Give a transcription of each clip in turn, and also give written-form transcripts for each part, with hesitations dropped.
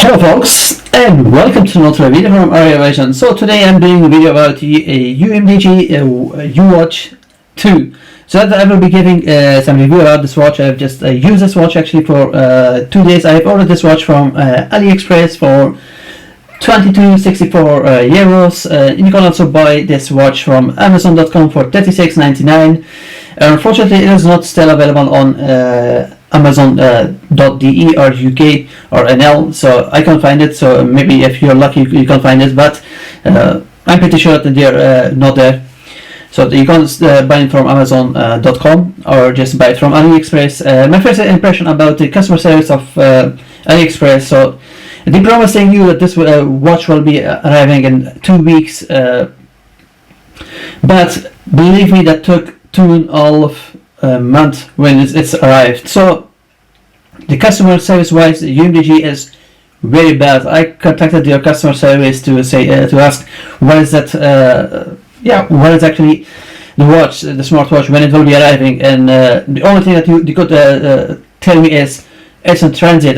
Hello folks, and welcome to another video from AriaVision. So today I'm doing a video about a Umidigi Uwatch 2. So that I will be giving some review about this watch. I've just used this watch actually for 2 days. I've ordered this watch from AliExpress for 22.64 euros. You can also buy this watch from Amazon.com for 36.99. Unfortunately, it is not still available on Amazon.de or UK or NL, so I can't find it. So maybe if you're lucky, you can find it, but I'm pretty sure that they're not there. So you can buy it from Amazon.com or just buy it from AliExpress. My first impression about the customer service of AliExpress. So they promising you that this watch will be arriving in 2 weeks, but believe me, that took 2.5 months when it's arrived. So the customer service wise, Umidigi is very bad. I contacted your customer service to say to ask what is that what is actually the watch, the smartwatch, when it will be arriving, and the only thing that they could tell me is it's on transit,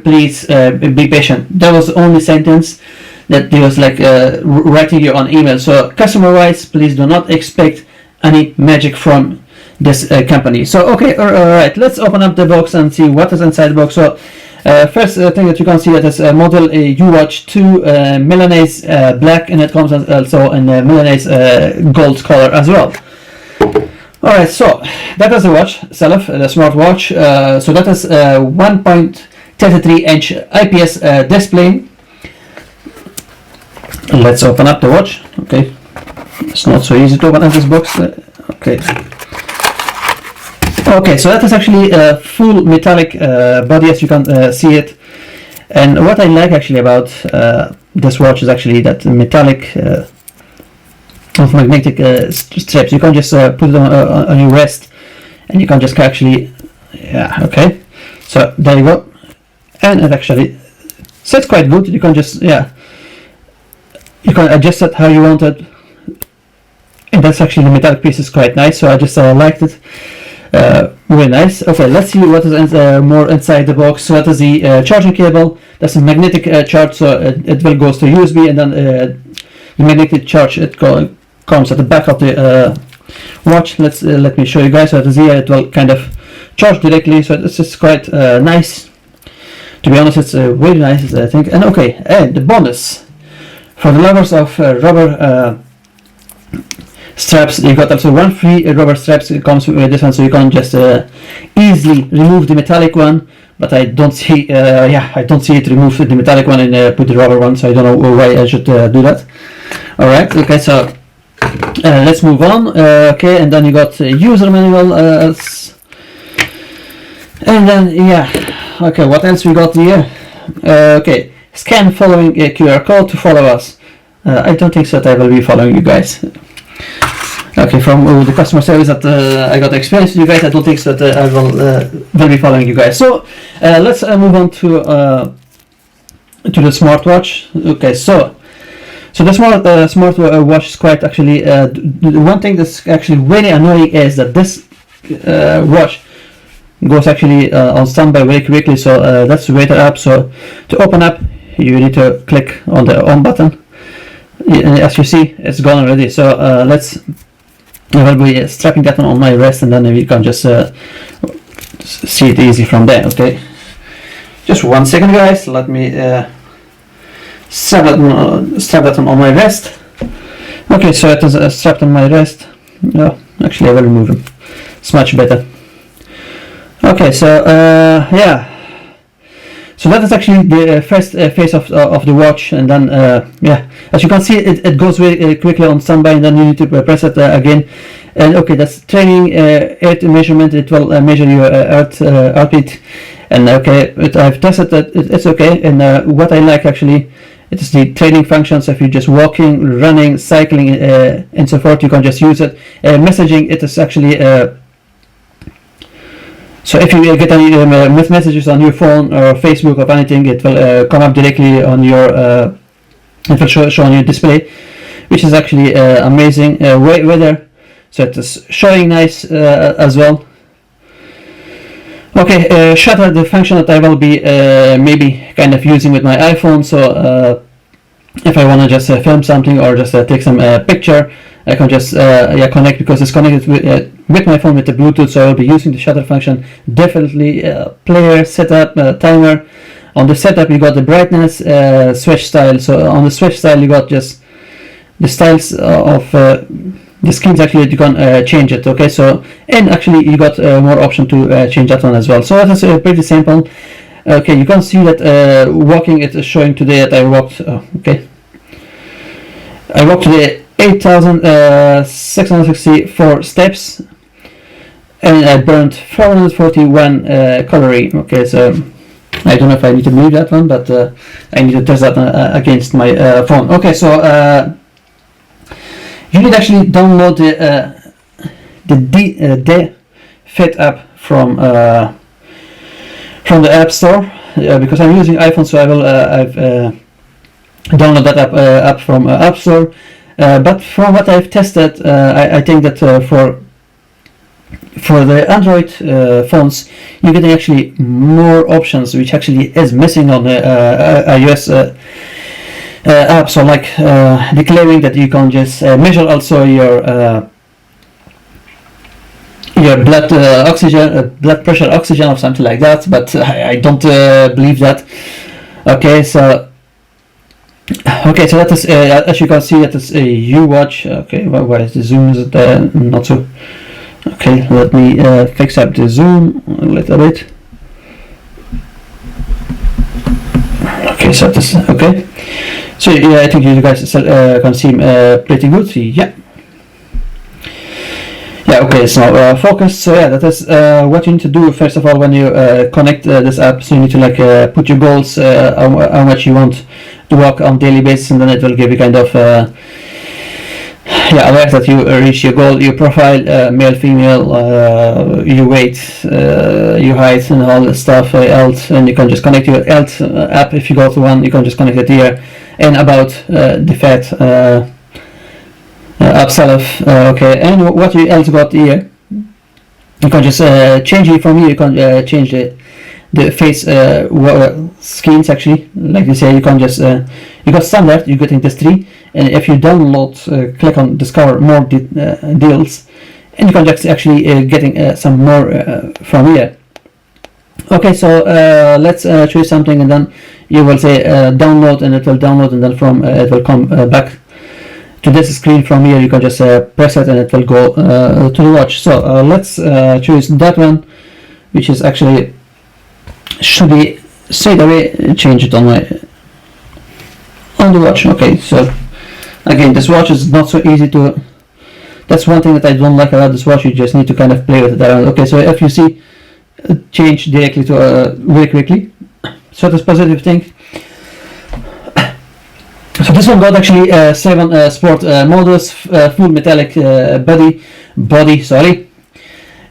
please be patient. That was the only sentence that they was like writing you on email. So customer wise, please do not expect any magic from this company. So okay, all right, let's open up the box and see what is inside the box. So first thing that you can see, that is model Uwatch 2 Milanese black, and it comes also in Milanese gold color as well. Alright, so that is the watch itself, the smartwatch. So that is 1.33 inch IPS display. Let's open up the watch. Okay, it's not so easy to open up this box. Okay, so that is actually a full metallic body, as you can see it. And what I like actually about this watch is actually that metallic of magnetic strips. You can just put it on your wrist, and you can just actually, okay. So there you go, and it actually sits quite good. You can just, you can adjust it how you want it, and that's actually, the metallic piece is quite nice. So I just liked it. Very nice. Okay, let's see what is more inside the box. So that is the charging cable. That's a magnetic charge, so it will goes to USB, and then the magnetic charge, it comes at the back of the watch. Let me show you guys. So that is here, it will kind of charge directly. So this is quite nice. To be honest, it's very nice, I think. And okay, and the bonus for the lovers of rubber straps, you got also one free rubber straps. It comes with this one, so you can just easily remove the metallic one. But I don't see, I don't see it remove the metallic one and put the rubber one. So I don't know why I should do that. All right, okay, so let's move on. Okay, and then you got a user manual, and then okay, what else we got here? Okay, scan following a QR code to follow us. I don't think so that I will be following you guys. Okay, from the customer service that I got experience with you guys, I don't think so that I will be following you guys. So let's move on to the smartwatch. Okay, so the smartwatch is quite actually, the one thing that's actually very annoying is that this watch goes actually on standby very quickly. So let's wait it up. So to open up, you need to click on the on button. As you see, it's gone already. So I will be strapping that on my wrist, and then we can just see it easy from there. Okay, just 1 second, guys. Let me strap that on my wrist. Okay, so it is strapped on my wrist. No, actually I will remove it. It's much better. Okay, so so that is actually the first phase of the watch, and then as you can see, it goes very quickly on standby, and then you need to press it again. And okay, that's training earth measurement. It will measure your earth heartbeat, and okay, I've tested that it's okay. And what I like actually, it is the training functions. If you're just walking, running, cycling, and so forth, you can just use it. Messaging, it is actually. So if you get any messages on your phone or Facebook or anything, it will come up directly on your, it will show on your display, which is actually amazing. Weather, so it is showing nice as well. Okay, shutter, the function that I will be maybe kind of using with my iPhone. So if I want to just film something or just take some picture, I can just connect, because it's connected with my phone with the Bluetooth. So I will be using the shutter function. Definitely player, setup, timer. On the setup you got the brightness, switch style. So on the switch style you got just the styles of the screens. Actually you can change it. Okay, so and actually you got more option to change that one as well. So that is pretty simple. Okay, you can see that walking, it is showing today that I walked. Okay, I walked today 8,664 steps, and I burned 441 calorie. Okay, so I don't know if I need to believe that one, but I need to test that against my phone. Okay, so you need actually download the Fit app from the App Store, because I'm using iPhone, so I will download that app from App Store. But from what I've tested, I think that for the Android phones, you're getting actually more options, which actually is missing on the iOS app. So like declaring that you can just measure also your blood oxygen, blood pressure, oxygen, or something like that. But I don't believe that. Okay, so that is as you can see, that is a Uwatch. Okay, why is the zoom is not so? Okay, let me fix up the zoom a little bit. Okay, so this okay. So yeah, I think you guys can see pretty good. Yeah. Yeah, okay, so focus. So yeah, that is what you need to do first of all when you connect this app. So you need to like put your goals, how much you want to walk on daily basis, and then it will give you kind of alert that you reach your goal, your profile, male, female, your weight, your height, and all that stuff, health, and you can just connect your health app. If you go to one, you can just connect it here, and about the fat app self. Okay, and what you else got here, you can just change it from here. You can change the face skins actually. Like you say, you can just you got standard, you're getting this 3, and if you download, click on discover more deals, and you can just actually getting some more from here. Okay, so let's choose something, and then you will say download, and it will download, and then from it will come back to this screen. From here you can just press it, and it will go to the watch. So let's choose that one, which is actually should be straight away change it on the watch. Okay, so again, this watch is not so easy to. That's one thing that I don't like about this watch. You just need to kind of play with it around. Okay, so if you see change directly to very quickly, so that's positive thing. So this one got actually 7 sport models, full metallic body, sorry,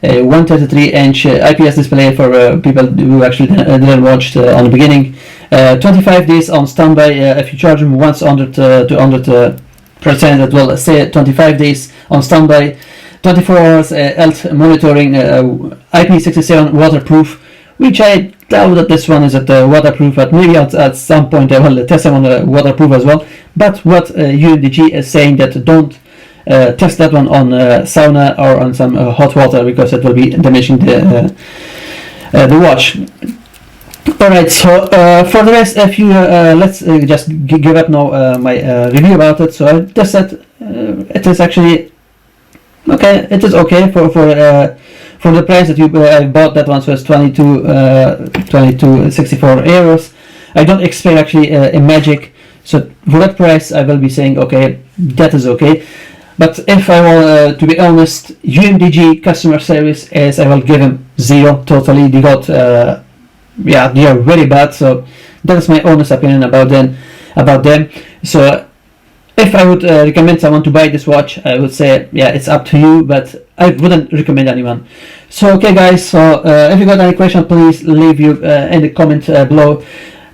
133-inch IPS display for people who actually didn't watch on the beginning. 25 days on standby. If you charge them once 100 to 100%, it will stay 25 days on standby. 24 hours health monitoring. IP67 waterproof, which I doubt that this one is at waterproof, but maybe at some point I will test them on waterproof as well. But what Umidigi is saying, that don't test that one on sauna or on some hot water, because it will be damaging the watch. Alright, so for the rest, if you let's just give up now my review about it. So I tested, it is actually okay. It is okay for the price that I bought that one. So it's 22.64 euros. I don't expect actually a magic. So for that price, I will be saying okay, that is okay. But if I will, to be honest, Umidigi customer service is, I will give them 0 totally. They got they are very bad. So that is my honest opinion about them. So if I would recommend someone to buy this watch, I would say it's up to you, but I wouldn't recommend anyone. So okay guys, so if you got any question, please leave you in the comment below.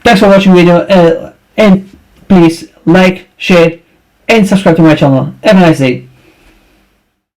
Thanks for watching the video, and please like, share and subscribe to my channel. Have a nice day.